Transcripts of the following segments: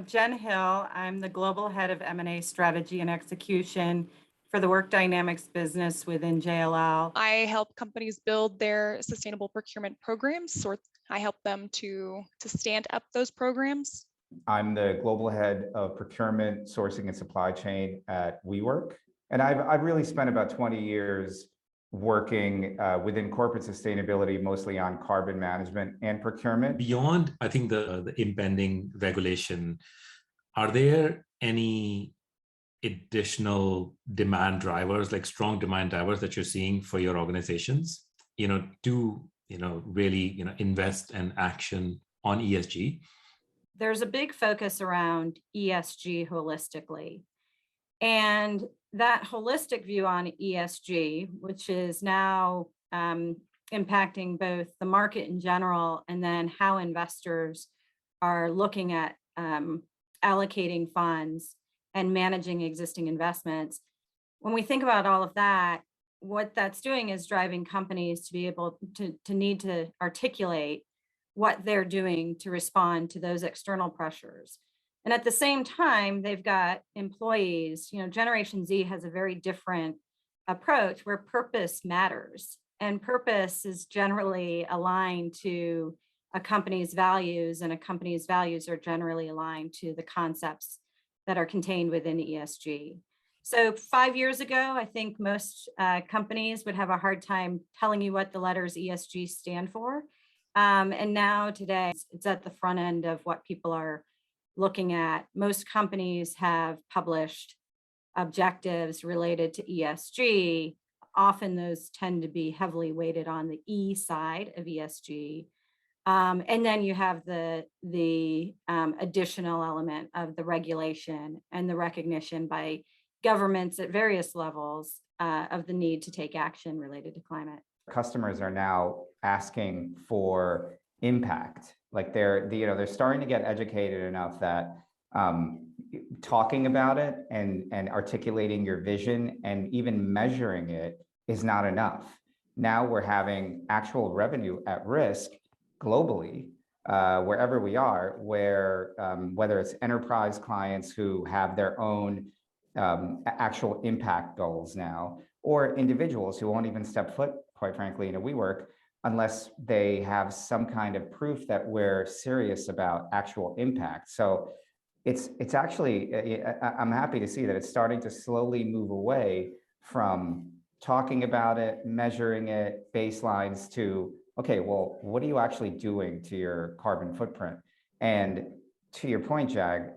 Jen Hill. I'm the Global Head of M&A Strategy and Execution for the Work Dynamics business within JLL. I help companies build their sustainable procurement programs, or I help them to stand up those programs. I'm the Global Head of Procurement, Sourcing, and Supply Chain at WeWork. And I've really spent about 20 years working within corporate sustainability, mostly on carbon management and procurement. Beyond, I think, the impending regulation, are there any additional demand drivers, like strong demand drivers that you're seeing for your organizations, to, really, invest and action on ESG? There's a big focus around ESG holistically. And that holistic view on ESG, which is now impacting both the market in general and then how investors are looking at allocating funds and managing existing investments. When we think about all of that, what that's doing is driving companies to be able to need to articulate what they're doing to respond to those external pressures. And at the same time, they've got employees. Generation Z has a very different approach where purpose matters. And purpose is generally aligned to a company's values, and a company's values are generally aligned to the concepts that are contained within ESG. So 5 years ago, I think most companies would have a hard time telling you what the letters ESG stand for. And now today, it's at the front end of what people are looking at. Most companies have published objectives related to ESG. Often those tend to be heavily weighted on the E side of ESG. And then you have the additional element of the regulation and the recognition by governments at various levels of the need to take action related to climate. Customers are now asking for impact. Like they're starting to get educated enough that talking about it and articulating your vision and even measuring it is not enough. Now we're having actual revenue at risk globally, wherever we are, where whether it's enterprise clients who have their own actual impact goals now, or individuals who won't even step foot, quite frankly, in a WeWork unless they have some kind of proof that we're serious about actual impact. So it's actually, I'm happy to see that it's starting to slowly move away from talking about it, measuring it, baselines, to, okay, well, what are you actually doing to your carbon footprint? And to your point, Jag,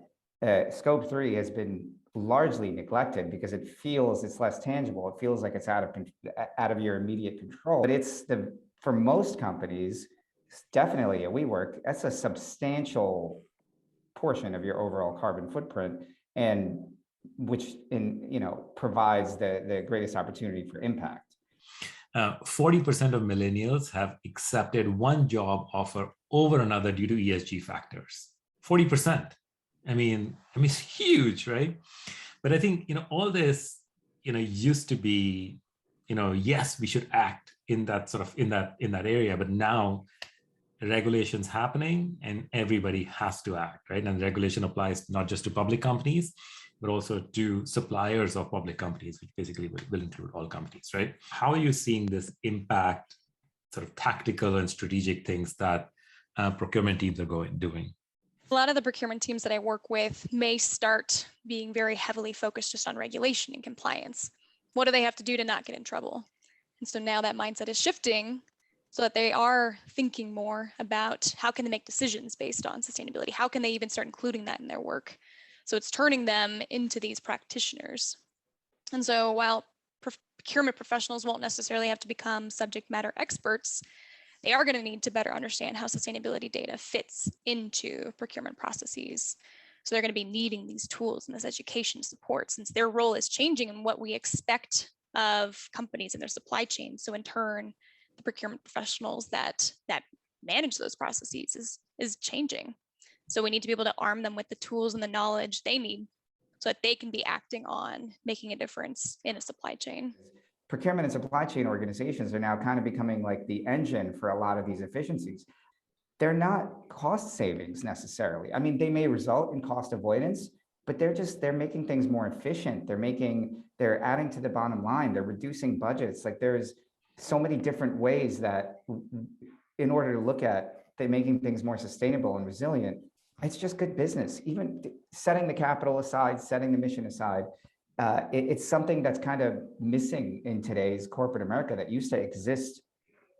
scope 3 has been largely neglected because it's less tangible. It feels like it's out of your immediate control. But for most companies, definitely at WeWork, that's a substantial portion of your overall carbon footprint, and which provides the greatest opportunity for impact. 40% of millennials have accepted one job offer over another due to ESG factors. 40%. I mean, it's huge, right? But I think, all this, used to be, yes, we should act in that sort of, in that area, but now regulation's happening and everybody has to act, right? And regulation applies not just to public companies, but also to suppliers of public companies, which basically will include all companies, right? How are you seeing this impact sort of tactical and strategic things that procurement teams are doing? A lot of the procurement teams that I work with may start being very heavily focused just on regulation and compliance. What do they have to do to not get in trouble? And so now that mindset is shifting so that they are thinking more about how can they make decisions based on sustainability? How can they even start including that in their work? So it's turning them into these practitioners. And so while procurement professionals won't necessarily have to become subject matter experts, they are going to need to better understand how sustainability data fits into procurement processes. So they're going to be needing these tools and this education support, since their role is changing and what we expect of companies and their supply chain. So in turn, the procurement professionals that manage those processes is changing. So we need to be able to arm them with the tools and the knowledge they need so that they can be acting on making a difference in a supply chain. Procurement and supply chain organizations are now kind of becoming like the engine for a lot of these efficiencies. they're not cost savings necessarily. I mean, they may result in cost avoidance, but they're making things more efficient. They're adding to the bottom line. They're reducing budgets. Like there's so many different ways that in order to look at they're making things more sustainable and resilient, it's just good business. Even setting the capital aside, setting the mission aside, it's something that's kind of missing in today's corporate America that used to exist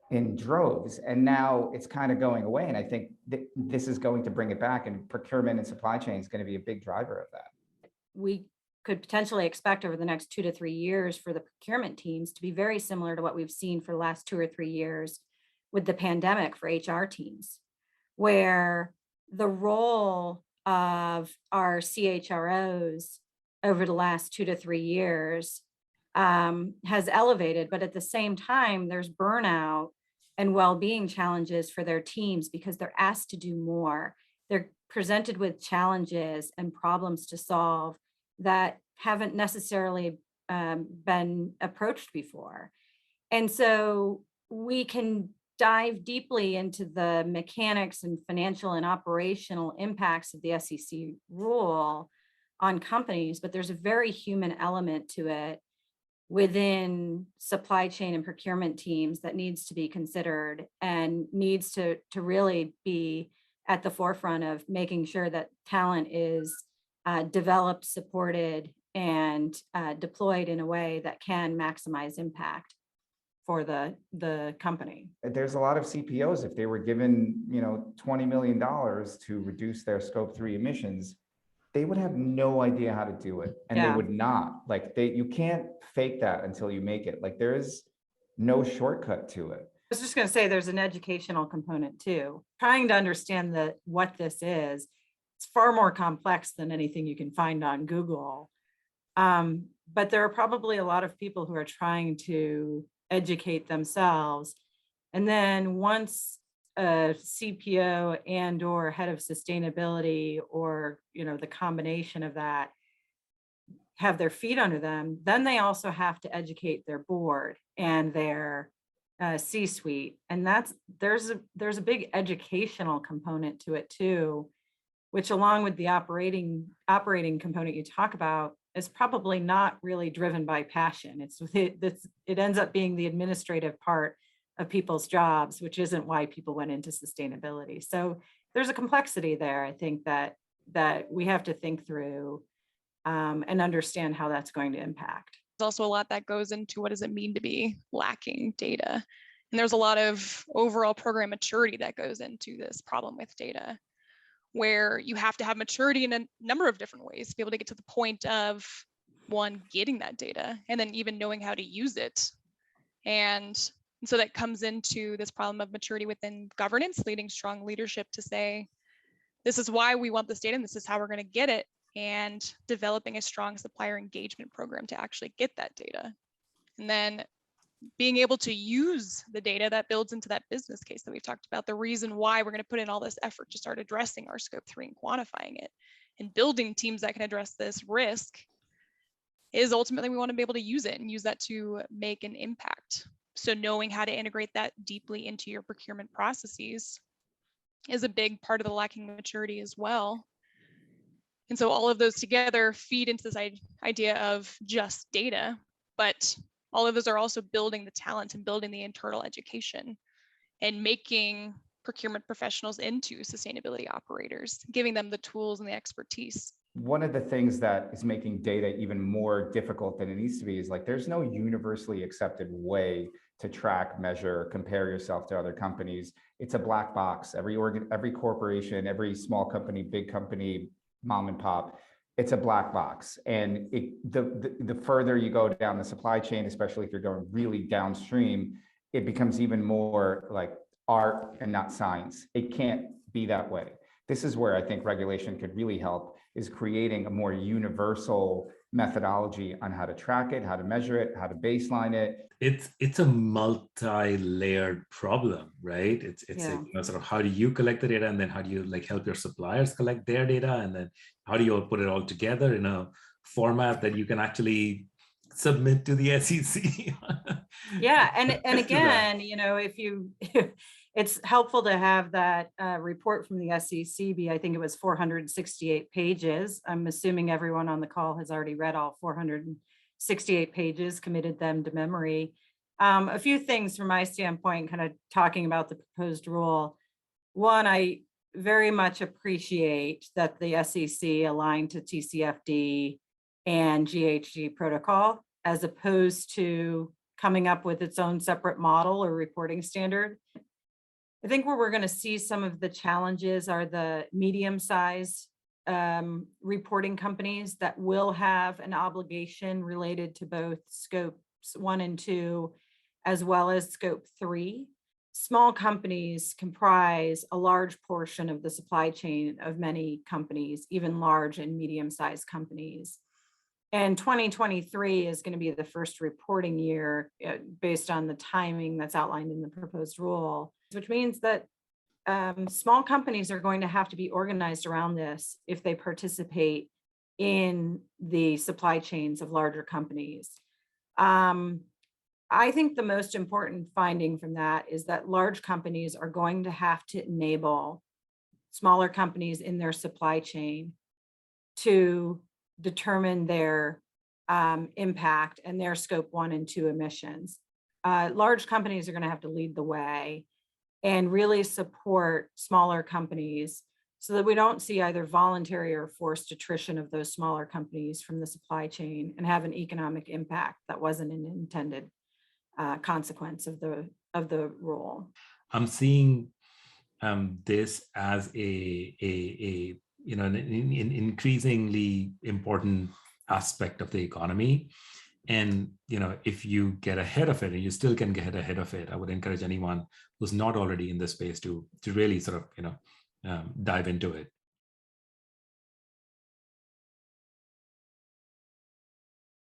in droves, and now it's kind of going away. And I think this is going to bring it back, and procurement and supply chain is going to be a big driver of that. We could potentially expect over the next 2 to 3 years for the procurement teams to be very similar to what we've seen for the last 2 or 3 years with the pandemic for HR teams, where the role of our CHROs over the last 2 to 3 years has elevated, but at the same time, there's burnout and well-being challenges for their teams because they're asked to do more. They're presented with challenges and problems to solve that haven't necessarily been approached before. And so we can dive deeply into the mechanics and financial and operational impacts of the SEC rule on companies, but there's a very human element to it within supply chain and procurement teams that needs to be considered and needs to really be at the forefront of making sure that talent is developed, supported, and deployed in a way that can maximize impact for the company. There's a lot of CPOs, if they were given, $20 million to reduce their scope 3 emissions, they would have no idea how to do it. And they would not. You can't fake that until you make it. Like there is no shortcut to it. I was just going to say there's an educational component too. Trying to understand what this is, it's far more complex than anything you can find on Google. But there are probably a lot of people who are trying to educate themselves. And then once a CPO and or head of sustainability or, the combination of that have their feet under them, then they also have to educate their board and their C-suite. And there's a big educational component to it too, which along with the operating component you talk about is probably not really driven by passion. It ends up being the administrative part of people's jobs, which isn't why people went into sustainability. So there's a complexity there, I think, that we have to think through and understand how that's going to impact. There's also a lot that goes into what does it mean to be lacking data. And there's a lot of overall program maturity that goes into this problem with data, where you have to have maturity in a number of different ways to be able to get to the point of, one, getting that data, and then even knowing how to use it. And so that comes into this problem of maturity within governance, leading strong leadership to say, this is why we want this data and this is how we're going to get it, and developing a strong supplier engagement program to actually get that data. And then being able to use the data that builds into that business case that we've talked about, the reason why we're going to put in all this effort to start addressing our scope 3 and quantifying it and building teams that can address this risk is ultimately we want to be able to use it and use that to make an impact. So knowing how to integrate that deeply into your procurement processes is a big part of the lacking maturity as well. And so all of those together feed into this idea of just data, but all of those are also building the talent and building the internal education and making procurement professionals into sustainability operators, giving them the tools and the expertise. One of the things that is making data even more difficult than it needs to be is there's no universally accepted way to track, measure, compare yourself to other companies. It's a black box. Every corporation, every small company, big company, mom and pop, it's a black box. And the further you go down the supply chain, especially if you're going really downstream, it becomes even more like art and not science. It can't be that way. This is where I think regulation could really help, is creating a more universal methodology on how to track it, how to measure it, how to baseline it. It's a multi-layered problem, right? It's sort of how do you collect the data, and then how do you help your suppliers collect their data, and then how do you put it all together in a format that you can actually submit to the SEC? Yeah, and again, it's helpful to have that report from the SEC be, I think it was 468 pages. I'm assuming everyone on the call has already read all 468 pages, committed them to memory. A few things from my standpoint, kind of talking about the proposed rule. One, I very much appreciate that the SEC aligned to TCFD and GHG protocol, as opposed to coming up with its own separate model or reporting standard. I think where we're going to see some of the challenges are the medium-sized reporting companies that will have an obligation related to both scopes 1 and 2, as well as scope 3. Small companies comprise a large portion of the supply chain of many companies, even large and medium-sized companies. And 2023 is going to be the first reporting year based on the timing that's outlined in the proposed rule, which means that small companies are going to have to be organized around this if they participate in the supply chains of larger companies. I think the most important finding from that is that large companies are going to have to enable smaller companies in their supply chain to determine their impact and their scope 1 and 2 emissions. Large companies are going to have to lead the way and really support smaller companies so that we don't see either voluntary or forced attrition of those smaller companies from the supply chain and have an economic impact that wasn't an intended consequence of the rule. I'm seeing this as an increasingly important aspect of the economy. And if you get ahead of it, and you still can get ahead of it, I would encourage anyone who's not already in this space to really sort of dive into it.